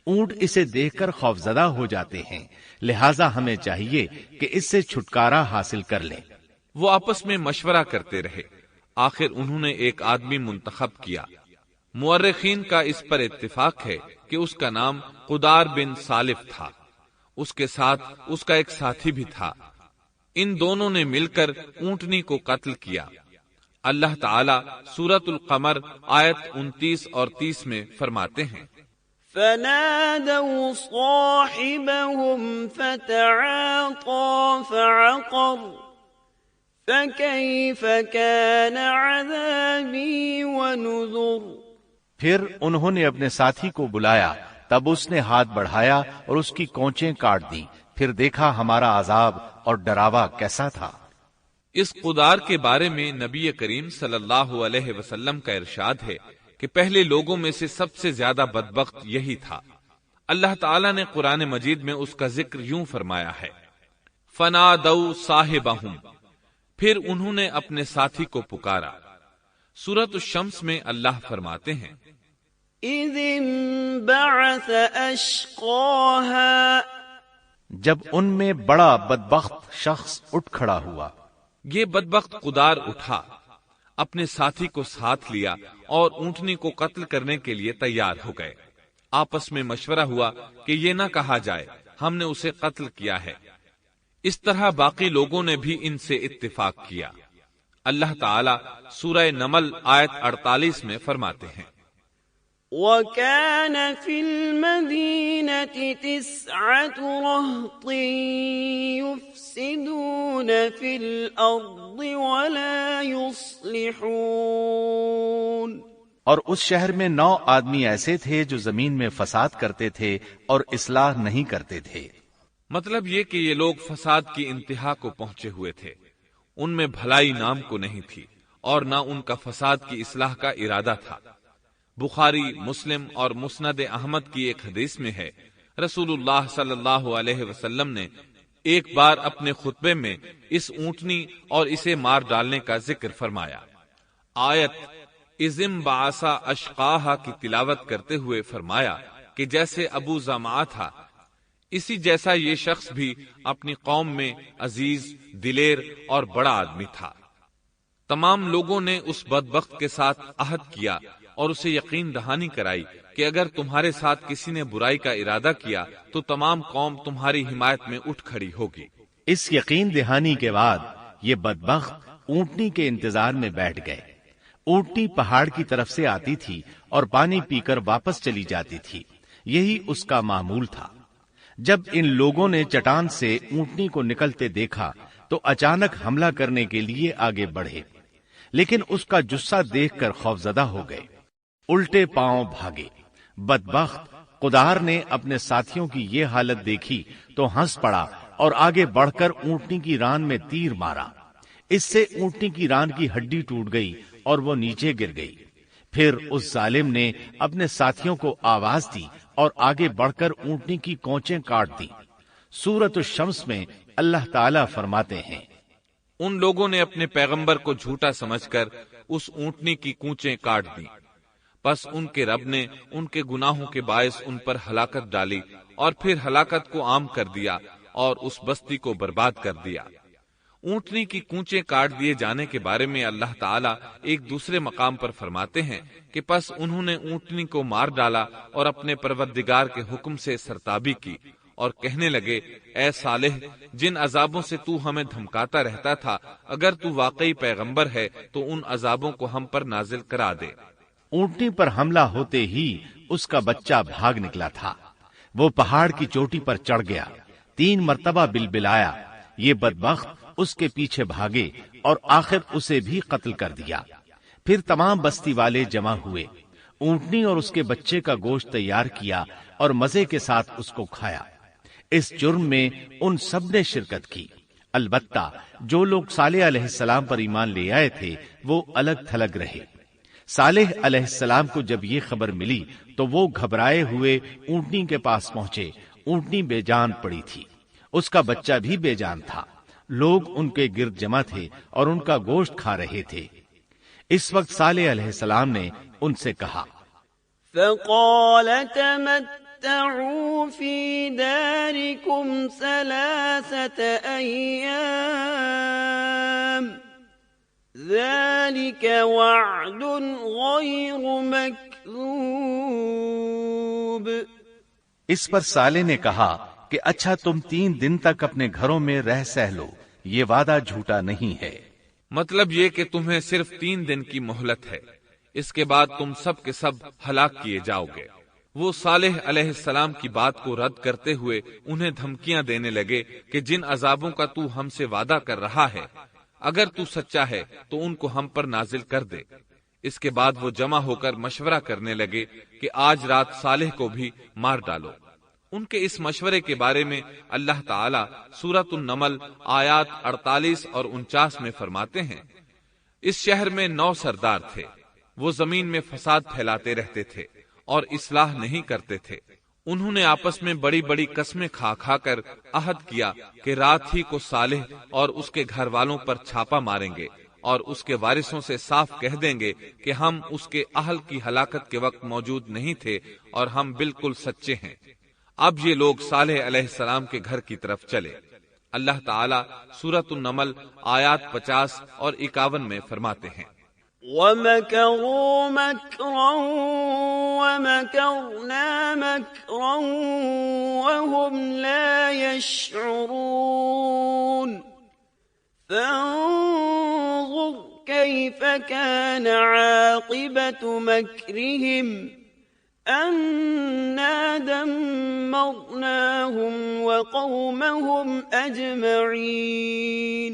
اونٹ اسے دیکھ کر خوفزدہ ہو جاتے ہیں، لہٰذا ہمیں چاہیے کہ اس سے چھٹکارا حاصل کر لیں۔ وہ آپس میں مشورہ کرتے رہے، آخر انہوں نے ایک آدمی منتخب کیا۔ مورخین کا اس پر اتفاق ہے کہ اس کا نام قدار بن سالف تھا، اس کے ساتھ اس کا ایک ساتھی بھی تھا۔ ان دونوں نے مل کر اونٹنی کو قتل کیا۔ اللہ تعالیٰ سورۃ القمر آیت 29 اور 30 میں فرماتے ہیں فَنَادَوْا صَاحِبَهُمْ فَتَعَاطَى فَعَقَرَ فَكَيْفَ كَانَ عَذَابِي وَنُذُرِ۔ پھر انہوں نے اپنے ساتھی کو بلایا، تب اس نے ہاتھ بڑھایا اور اس کی کونچیں کاٹ دیں، پھر دیکھا ہمارا عذاب اور ڈراوا کیسا تھا۔ اس قدار کے بارے میں نبی کریم صلی اللہ علیہ وسلم کا ارشاد ہے کہ پہلے لوگوں میں سے سب سے زیادہ بدبخت یہی تھا۔ اللہ تعالیٰ نے قرآن مجید میں اس کا ذکر یوں فرمایا ہے فَنَادَوْا صَاحِبَهُمْ، پھر انہوں نے اپنے ساتھی کو پکارا۔ سورۃ الشمس میں اللہ فرماتے ہیں إِذِ انبَعَثَ أَشْقَاهَا، جب ان میں بڑا بدبخت شخص اٹھ کھڑا ہوا۔ یہ بدبخت قدار اٹھا، اپنے ساتھی کو ساتھ لیا اور اونٹنی کو قتل کرنے کے لیے تیار ہو گئے۔ آپس میں مشورہ ہوا کہ یہ نہ کہا جائے ہم نے اسے قتل کیا ہے۔ اس طرح باقی لوگوں نے بھی ان سے اتفاق کیا۔ اللہ تعالیٰ سورہ نمل آیت 48 میں فرماتے ہیں وَكَانَ فِي الْمَدِينَةِ 9 رَهْطٍ يُفْسِدُونَ فِي الْأَرْضِ وَلَا يُصْلِحُونَ۔ اور اس شہر میں 9 آدمی ایسے تھے جو زمین میں فساد کرتے تھے اور اصلاح نہیں کرتے تھے۔ مطلب یہ کہ یہ لوگ فساد کی انتہا کو پہنچے ہوئے تھے، ان میں بھلائی نام کو نہیں تھی اور نہ ان کا فساد کی اصلاح کا ارادہ تھا۔ بخاری، مسلم اور مسند احمد کی ایک حدیث میں ہے، رسول اللہ صلی اللہ علیہ وسلم نے ایک بار اپنے خطبے میں اس اونٹنی اور اسے مار ڈالنے کا ذکر فرمایا۔ آیت اذم بعثا اشقاہا کی تلاوت کرتے ہوئے فرمایا کہ جیسے ابو زمعہ تھا، اسی جیسا یہ شخص بھی اپنی قوم میں عزیز، دلیر اور بڑا آدمی تھا۔ تمام لوگوں نے اس بدبخت کے ساتھ عہد کیا اور اسے یقین دہانی کرائی کہ اگر تمہارے ساتھ کسی نے برائی کا ارادہ کیا تو تمام قوم تمہاری حمایت میں اٹھ کھڑی ہوگی۔ اس یقین دہانی کے بعد یہ بدبخت اونٹنی کے انتظار میں بیٹھ گئے۔ اونٹنی پہاڑ کی طرف سے آتی تھی اور پانی پی کر واپس چلی جاتی تھی، یہی اس کا معمول تھا۔ جب ان لوگوں نے چٹان سے اونٹنی کو نکلتے دیکھا تو اچانک حملہ کرنے کے لیے آگے بڑھے، لیکن اس کا جثہ دیکھ کر خوفزدہ ہو گئے، الٹے پاؤں بھاگے۔ بدبخت قدار نے اپنے ساتھیوں کی یہ حالت دیکھی تو ہنس پڑا اور آگے بڑھ کر اونٹنی کی ران میں تیر مارا۔ اس سے اونٹنی کی ران کی ہڈی ٹوٹ گئی اور وہ نیچے گر گئی۔ پھر اس ظالم نے اپنے ساتھیوں کو آواز دی اور آگے بڑھ کر اونٹنی کی کونچیں کاٹ دی۔ سورۃ الشمس میں اللہ تعالیٰ فرماتے ہیں، ان لوگوں نے اپنے پیغمبر کو جھوٹا سمجھ کر اس اونٹنی کی کونچیں کاٹ دی، پس ان کے رب نے ان کے گناہوں کے باعث ان پر ہلاکت ڈالی اور پھر ہلاکت کو عام کر دیا اور اس بستی کو برباد کر دیا۔ اونٹنی کی کونچیں کاٹ دیے جانے کے بارے میں اللہ تعالیٰ ایک دوسرے مقام پر فرماتے ہیں کہ پس انہوں نے اونٹنی کو مار ڈالا اور اپنے پروردگار کے حکم سے سرتابی کی اور کہنے لگے، اے صالح، جن عذابوں سے تو ہمیں دھمکاتا رہتا تھا، اگر تو واقعی پیغمبر ہے تو ان عذابوں کو ہم پر نازل کرا دے۔ اونٹنی پر حملہ ہوتے ہی اس کا بچہ بھاگ نکلا تھا۔ وہ پہاڑ کی چوٹی پر چڑھ گیا، 3 مرتبہ بلبلایا۔ یہ بدبخت اس کے پیچھے بھاگے اور آخر اسے بھی قتل کر دیا۔ پھر تمام بستی والے جمع ہوئے، اونٹنی اور اس کے بچے کا گوشت تیار کیا اور مزے کے ساتھ اس کو کھایا۔ اس جرم میں ان سب نے شرکت کی، البتہ جو لوگ صالح علیہ السلام پر ایمان لے آئے تھے وہ الگ تھلگ رہے۔ صالح علیہ السلام کو جب یہ خبر ملی تو وہ گھبرائے ہوئے اونٹنی کے پاس پہنچے۔ اونٹنی بے جان پڑی تھی، اس کا بچہ بھی بے جان تھا۔ لوگ ان کے گرد جمع تھے اور ان کا گوشت کھا رہے تھے۔ اس وقت صالح علیہ السلام نے ان سے کہا، فقال تمتعوا في داركم 3 أيام ذلك وعد غير مكذوب۔ اس پر صالح نے کہا کہ اچھا تم 3 دن تک اپنے گھروں میں رہ سہ لو، یہ وعدہ جھوٹا نہیں ہے۔ مطلب یہ کہ تمہیں صرف 3 دن کی مہلت ہے، اس کے بعد تم سب کے سب ہلاک کیے جاؤ گے۔ وہ صالح علیہ السلام کی بات کو رد کرتے ہوئے انہیں دھمکیاں دینے لگے کہ جن عذابوں کا تو ہم سے وعدہ کر رہا ہے، اگر تو سچا ہے تو ان کو ہم پر نازل کر دے۔ اس کے بعد وہ جمع ہو کر مشورہ کرنے لگے کہ آج رات صالح کو بھی مار ڈالو۔ ان کے اس مشورے کے بارے میں اللہ تعالیٰ سورۃ النمل آیات 48 اور 49 میں فرماتے ہیں، اس شہر میں 9 سردار تھے، وہ زمین میں فساد پھیلاتے رہتے تھے اور اصلاح نہیں کرتے تھے۔ انہوں نے آپس میں بڑی بڑی قسمیں کھا کھا کر عہد کیا کہ رات ہی کو صالح اور اس کے گھر والوں پر چھاپا ماریں گے اور اس کے وارثوں سے صاف کہہ دیں گے کہ ہم اس کے اہل کی ہلاکت کے وقت موجود نہیں تھے اور ہم بالکل سچے ہیں۔ اب یہ لوگ صالح علیہ السلام کے گھر کی طرف چلے۔ اللہ تعالیٰ سورۃ النمل آیات 50 اور 51 میں فرماتے ہیں، وَمَكَرُوا مَكْرًا وَمَكَرْنَا مَكْرًا وَهُمْ لَا يَشْعُرُونَ فَانظُرْ كَيْفَ كَانَ عَاقِبَةُ مَكْرِهِمْ أَنَّا دَمَّرْنَاهُمْ وَقَوْمَهُمْ أَجْمَعِينَ۔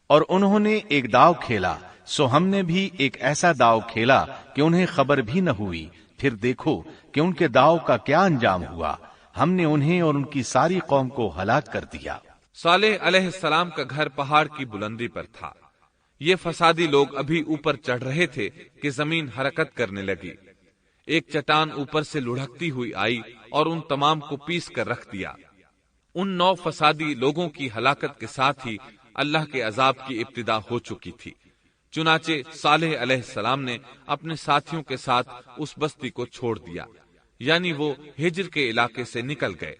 اور انہوں نے ایک داؤ کھیلا سو ہم نے بھی ایک ایسا داؤ کھیلا کہ انہیں خبر بھی نہ ہوئی، پھر دیکھو کہ ان کے داؤ کا کیا انجام ہوا، ہم نے انہیں اور ان کی ساری قوم کو ہلاک کر دیا۔ صالح علیہ السلام کا گھر پہاڑ کی بلندی پر تھا۔ یہ فسادی لوگ ابھی اوپر چڑھ رہے تھے کہ زمین حرکت کرنے لگی۔ ایک چٹان اوپر سے لڑھکتی ہوئی آئی اور ان تمام کو پیس کر رکھ دیا۔ ان 9 فسادی لوگوں کی ہلاکت کے ساتھ ہی اللہ کے عذاب کی ابتدا ہو چکی تھی۔ چنانچہ صالح علیہ السلام نے اپنے ساتھیوں کے ساتھ اس بستی کو چھوڑ دیا، یعنی وہ ہجر کے علاقے سے نکل گئے۔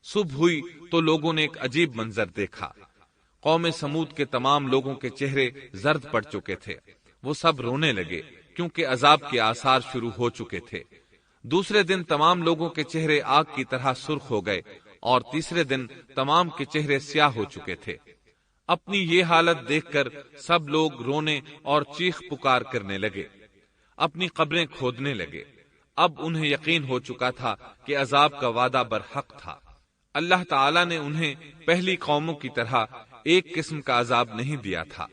صبح ہوئی تو لوگوں نے ایک عجیب منظر دیکھا۔ قوم سمود کے تمام لوگوں کے چہرے زرد پڑ چکے تھے۔ وہ سب رونے لگے کیونکہ عذاب کے آثار شروع ہو چکے تھے۔ دوسرے دن تمام لوگوں کے چہرے آگ کی طرح سرخ ہو گئے اور تیسرے دن تمام کے چہرے سیاہ ہو چکے تھے۔ اپنی یہ حالت دیکھ کر سب لوگ رونے اور چیخ پکار کرنے لگے، اپنی قبریں کھودنے لگے۔ اب انہیں یقین ہو چکا تھا کہ عذاب کا وعدہ برحق تھا۔ اللہ تعالیٰ نے انہیں پہلی قوموں کی طرح ایک قسم کا عذاب نہیں دیا تھا،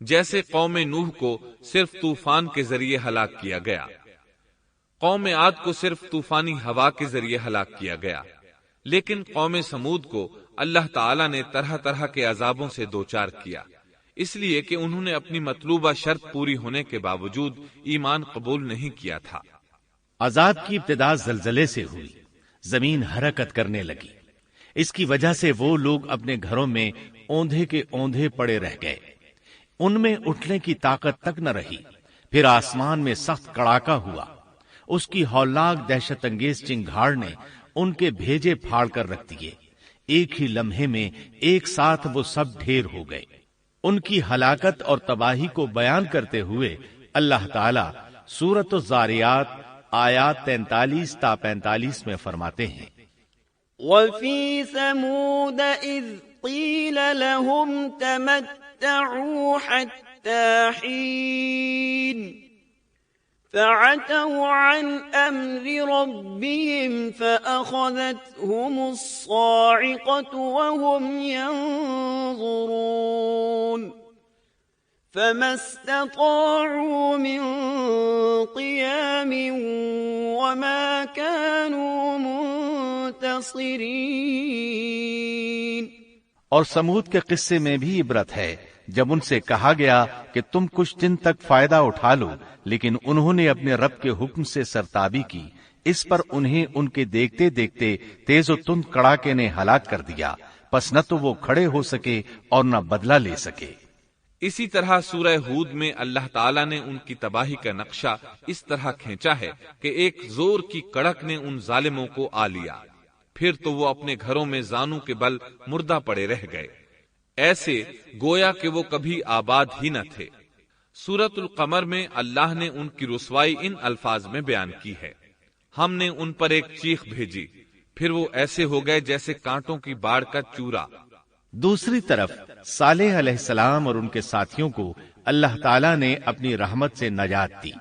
جیسے قوم نوح کو صرف طوفان کے ذریعے ہلاک کیا گیا، قوم عاد کو صرف طوفانی ہوا کے ذریعے ہلاک کیا گیا، لیکن قوم سمود کو اللہ تعالیٰ نے طرح طرح کے عذابوں سے دوچار کیا، اس لیے کہ انہوں نے اپنی مطلوبہ شرط پوری ہونے کے باوجود ایمان قبول نہیں کیا تھا۔ عذاب کی ابتدا زلزلے سے ہوئی، زمین حرکت کرنے لگی۔ اس کی وجہ سے وہ لوگ اپنے گھروں میں اوندھے کے اوندھے پڑے رہ گئے، ان میں اٹھنے کی طاقت تک نہ رہی۔ پھر آسمان میں سخت کڑاکا ہوا، اس کی ہولناک دہشت انگیز چنگھاڑ نے ان کے بھیجے پھاڑ کر رکھ دیے۔ ایک ہی لمحے میں ایک ساتھ وہ سب ڈھیر ہو گئے۔ ان کی ہلاکت اور تباہی کو بیان کرتے ہوئے اللہ تعالی سورۃ الزاریات آیات 43 تا 45 میں فرماتے ہیں، وَفِي ثَمُودَ إِذْ قِيلَ لَهُمْ تَمَتَّعُوا حَتَّى حِينٍ فَعَتَوْا عَنْ أَمْرِ رَبِّهِمْ فَأَخَذَتْهُمُ الصَّاعِقَةُ وَهُمْ يَنظُرُونَ فَمَا اسْتَطَاعُوا مِنْ قِيَامٍ وَمَا كَانُوا منتصرین۔ اور سمود کے قصے میں بھی عبرت ہے، جب ان سے کہا گیا کہ تم کچھ دن تک فائدہ اٹھا لو، لیکن انہوں نے اپنے رب کے حکم سے سرتابی کی، اس پر انہیں ان کے دیکھتے دیکھتے تیز و تند کڑاکے نے ہلاک کر دیا، پس نہ تو وہ کھڑے ہو سکے اور نہ بدلہ لے سکے۔ اسی طرح سورہ ہود میں اللہ تعالیٰ نے ان کی تباہی کا نقشہ اس طرح کھینچا ہے کہ ایک زور کی کڑک نے ان ظالموں کو آ لیا، پھر تو وہ اپنے گھروں میں زانوں کے بل مردہ پڑے رہ گئے، ایسے گویا کہ وہ کبھی آباد ہی نہ تھے۔ سورۃ القمر میں اللہ نے ان کی رسوائی ان الفاظ میں بیان کی ہے، ہم نے ان پر ایک چیخ بھیجی، پھر وہ ایسے ہو گئے جیسے کانٹوں کی باڑ کا چورا۔ دوسری طرف صالح علیہ السلام اور ان کے ساتھیوں کو اللہ تعالیٰ نے اپنی رحمت سے نجات دی۔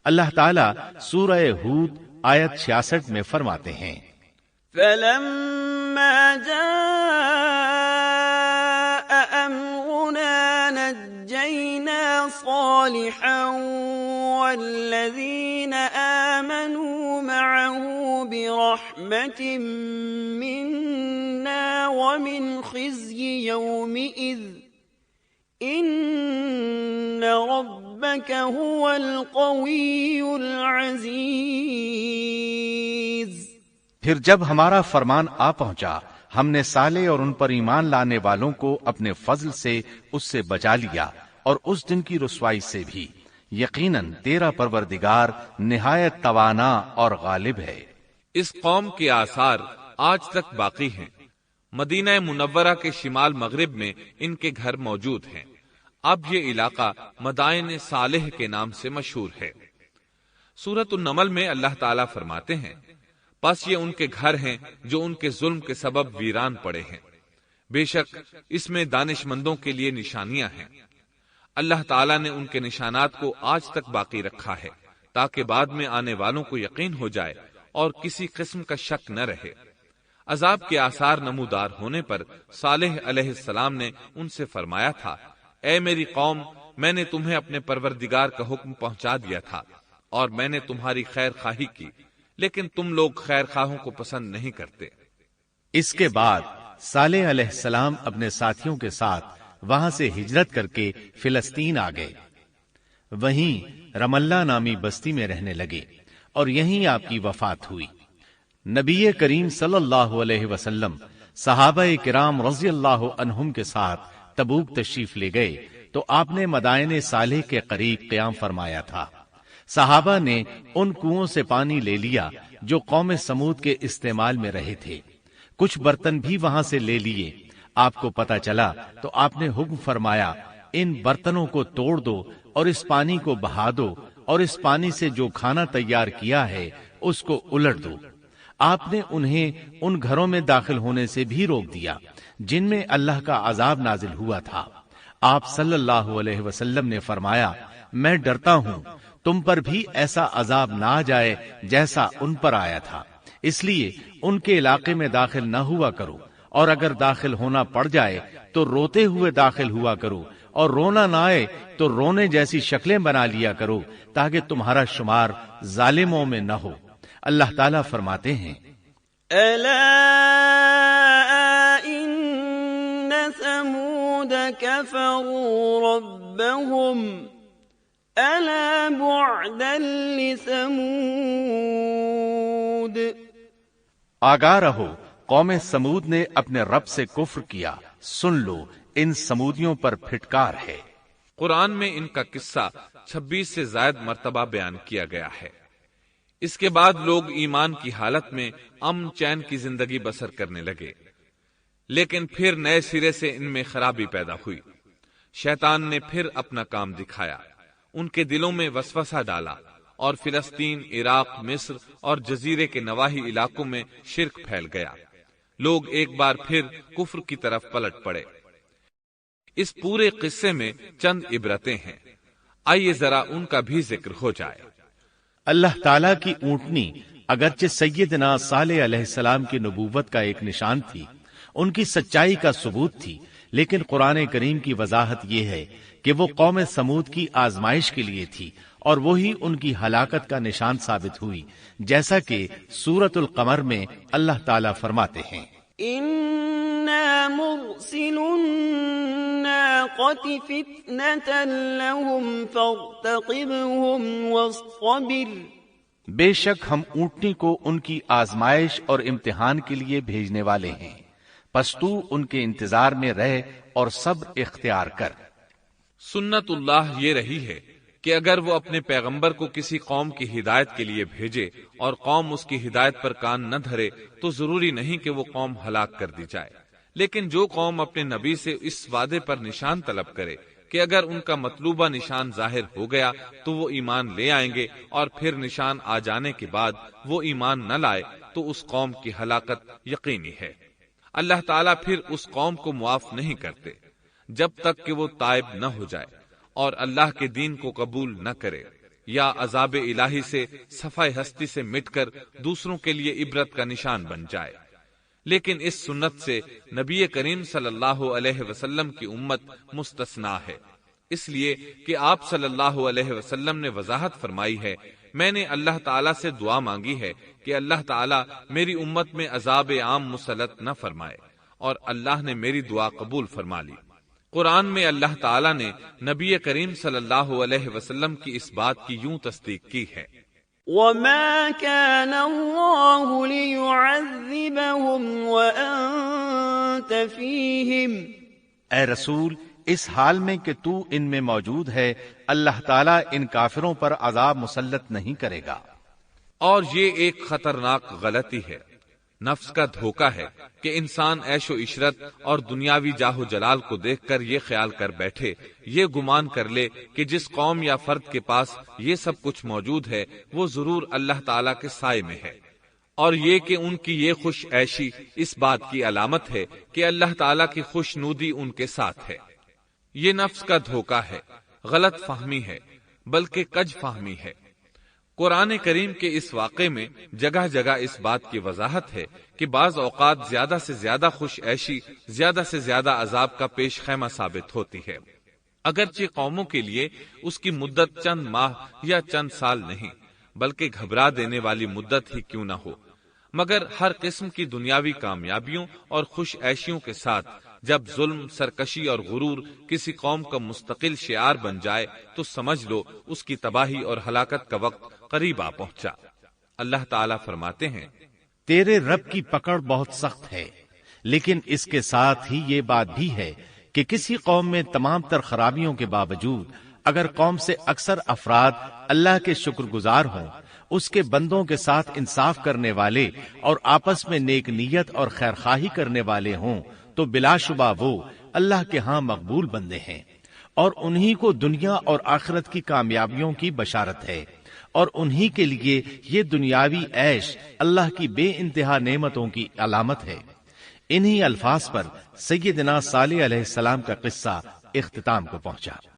اللہ تعالیٰ سورہ ہود آیت 66 میں فرماتے ہیں، فَلَمَّا جَاءَ أَمْرُنَا نَجَّيْنَا صَالِحًا وَالَّذِينَ آمَنُوا مَعَهُ بِرَحْمَةٍ مِنَّا وَمِنْ خِزْيِ يَوْمِئِذٍ إِنَّ رَبَّكَ هُوَ الْقَوِيُّ الْعَزِيزُ۔ پھر جب ہمارا فرمان آ پہنچا، ہم نے صالح اور ان پر ایمان لانے والوں کو اپنے فضل سے اس سے بچا لیا اور اس دن کی رسوائی سے بھی۔ یقیناً تیرا پروردگار نہایت توانا اور غالب ہے۔ اس قوم کے آثار آج تک باقی ہیں۔ مدینہ منورہ کے شمال مغرب میں ان کے گھر موجود ہیں۔ اب یہ علاقہ مدائن صالح کے نام سے مشہور ہے۔ سورۃ النمل میں اللہ تعالیٰ فرماتے ہیں، پس یہ ان کے گھر ہیں جو ان کے ظلم کے سبب ویران پڑے ہیں، بے شک اس میں دانش مندوں کے لیے نشانیاں ہیں۔ اللہ تعالیٰ نے ان کے نشانات کو آج تک باقی رکھا ہے تاکہ بعد میں آنے والوں کو یقین ہو جائے اور کسی قسم کا شک نہ رہے۔ عذاب کے آثار نمودار ہونے پر صالح علیہ السلام نے ان سے فرمایا تھا، اے میری قوم، میں نے تمہیں اپنے پروردگار کا حکم پہنچا دیا تھا اور میں نے تمہاری خیر خواہی کی، لیکن تم لوگ خیر خواہوں کو پسند نہیں کرتے۔ اس کے بعد صالح علیہ السلام اپنے ساتھیوں کے ساتھ وہاں سے ہجرت کر کے فلسطین آ گئے، وہیں رملہ نامی بستی میں رہنے لگے اور یہیں آپ کی وفات ہوئی۔ نبی کریم صلی اللہ علیہ وسلم صحابہ کرام رضی اللہ عنہم کے ساتھ تبوک تشریف لے گئے تو آپ نے مدائن صالح کے قریب قیام فرمایا تھا۔ صحابہ نے ان کنووں سے پانی لے لیا جو قوم سمود کے استعمال میں رہے تھے، کچھ برتن بھی وہاں سے لے لیے۔ آپ کو پتہ چلا تو آپ نے حکم فرمایا ان برتنوں کو توڑ دو اور اس پانی کو بہا دو اور اس پانی سے جو کھانا تیار کیا ہے اس کو الٹ دو۔ آپ نے انہیں ان گھروں میں داخل ہونے سے بھی روک دیا جن میں اللہ کا عذاب نازل ہوا تھا۔ آپ صلی اللہ علیہ وسلم نے فرمایا، میں ڈرتا ہوں تم پر بھی ایسا عذاب نہ آ جائے جیسا ان پر آیا تھا، اس لیے ان کے علاقے میں داخل نہ ہوا کرو، اور اگر داخل ہونا پڑ جائے تو روتے ہوئے داخل ہوا کرو، اور رونا نہ آئے تو رونے جیسی شکلیں بنا لیا کرو تاکہ تمہارا شمار ظالموں میں نہ ہو۔ اللہ تعالیٰ فرماتے ہیں، ألا إن ثمود كفروا ربهم ألا بعدا لثمود۔ آگاہ رہو، قوم سمود نے اپنے رب سے کفر کیا، سن لو ان سمودیوں پر پھٹکار ہے۔ قرآن میں ان کا قصہ 26 سے زائد مرتبہ بیان کیا گیا ہے۔ اس کے بعد لوگ ایمان کی حالت میں امن چین کی زندگی بسر کرنے لگے، لیکن پھر نئے سرے سے ان میں خرابی پیدا ہوئی۔ شیطان نے پھر اپنا کام دکھایا، ان کے دلوں میں وسوسہ ڈالا اور فلسطین، عراق، مصر اور جزیرے کے نواحی علاقوں میں شرک پھیل گیا۔ لوگ ایک بار پھر کفر کی طرف پلٹ پڑے۔ اس پورے قصے میں چند عبرتیں ہیں، آئیے ذرا ان کا بھی ذکر ہو جائے۔ اللہ تعالیٰ کی اونٹنی اگرچہ سیدنا صالح علیہ السلام کی نبوت کا ایک نشان تھی، ان کی سچائی کا ثبوت تھی، لیکن قرآن کریم کی وضاحت یہ ہے کہ وہ قوم سمود کی آزمائش کے لیے تھی اور وہی ان کی ہلاکت کا نشان ثابت ہوئی، جیسا کہ سورۃ القمر میں اللہ تعالیٰ فرماتے ہیں، إنا مرسل الناقة فتنة لهم فارتقبهم واصطبر۔ بے شک ہم اونٹنی کو ان کی آزمائش اور امتحان کے لیے بھیجنے والے ہیں، پس تو ان کے انتظار میں رہ اور صبر اختیار کر۔ سنت اللہ یہ رہی ہے کہ اگر وہ اپنے پیغمبر کو کسی قوم کی ہدایت کے لیے بھیجے اور قوم اس کی ہدایت پر کان نہ دھرے تو ضروری نہیں کہ وہ قوم ہلاک کر دی جائے، لیکن جو قوم اپنے نبی سے اس وعدے پر نشان طلب کرے کہ اگر ان کا مطلوبہ نشان ظاہر ہو گیا تو وہ ایمان لے آئیں گے، اور پھر نشان آ جانے کے بعد وہ ایمان نہ لائے تو اس قوم کی ہلاکت یقینی ہے۔ اللہ تعالیٰ پھر اس قوم کو معاف نہیں کرتے جب تک کہ وہ تائب نہ ہو جائے اور اللہ کے دین کو قبول نہ کرے، یا عذاب الہی سے صفحہ ہستی سے مٹ کر دوسروں کے لیے عبرت کا نشان بن جائے۔ لیکن اس سنت سے نبی کریم صلی اللہ علیہ وسلم کی امت مستثنا ہے، اس لیے کہ آپ صلی اللہ علیہ وسلم نے وضاحت فرمائی ہے، میں نے اللہ تعالیٰ سے دعا مانگی ہے کہ اللہ تعالیٰ میری امت میں عذاب عام مسلط نہ فرمائے، اور اللہ نے میری دعا قبول فرما لی۔ قرآن میں اللہ تعالیٰ نے نبی کریم صلی اللہ علیہ وسلم کی اس بات کی یوں تصدیق کی ہے، وَمَا كَانَ اللَّهُ لِيُعَذِّبَهُمْ وَأَنْتَ فِيهِمْ۔ اے رسول، اس حال میں کہ تو ان میں موجود ہے، اللہ تعالیٰ ان کافروں پر عذاب مسلط نہیں کرے گا۔ اور یہ ایک خطرناک غلطی ہے، نفس کا دھوکہ ہے کہ انسان عیش و عشرت اور دنیاوی جاہ و جلال کو دیکھ کر یہ خیال کر بیٹھے، یہ گمان کر لے کہ جس قوم یا فرد کے پاس یہ سب کچھ موجود ہے وہ ضرور اللہ تعالیٰ کے سائے میں ہے، اور یہ کہ ان کی یہ خوش عیشی اس بات کی علامت ہے کہ اللہ تعالیٰ کی خوشنودی ان کے ساتھ ہے۔ یہ نفس کا دھوکہ ہے، غلط فہمی ہے، بلکہ کج فہمی ہے۔ قرآن کریم کے اس واقعے میں جگہ جگہ اس بات کی وضاحت ہے کہ بعض اوقات زیادہ سے زیادہ خوش عیشی زیادہ سے زیادہ عذاب کا پیش خیمہ ثابت ہوتی ہے۔ اگرچہ قوموں کے لیے اس کی مدت چند ماہ یا چند سال نہیں بلکہ گھبرا دینے والی مدت ہی کیوں نہ ہو، مگر ہر قسم کی دنیاوی کامیابیوں اور خوش عیشیوں کے ساتھ جب ظلم، سرکشی اور غرور کسی قوم کا مستقل شعار بن جائے تو سمجھ لو اس کی تباہی اور ہلاکت کا وقت قریب آ پہنچا۔ اللہ تعالیٰ فرماتے ہیں، تیرے رب کی پکڑ بہت سخت ہے، لیکن اس کے ساتھ ہی یہ بات بھی ہے کہ کسی قوم میں تمام تر خرابیوں کے باوجود اگر قوم سے اکثر افراد اللہ کے شکر گزار ہوں، اس کے بندوں کے ساتھ انصاف کرنے والے اور آپس میں نیک نیت اور خیر خواہی کرنے والے ہوں، تو بلا شبہ وہ اللہ کے ہاں مقبول بندے ہیں، اور انہی کو دنیا اور آخرت کی کامیابیوں کی بشارت ہے، اور انہی کے لیے یہ دنیاوی عیش اللہ کی بے انتہا نعمتوں کی علامت ہے۔ انہی الفاظ پر سیدنا صالح علیہ السلام کا قصہ اختتام کو پہنچا۔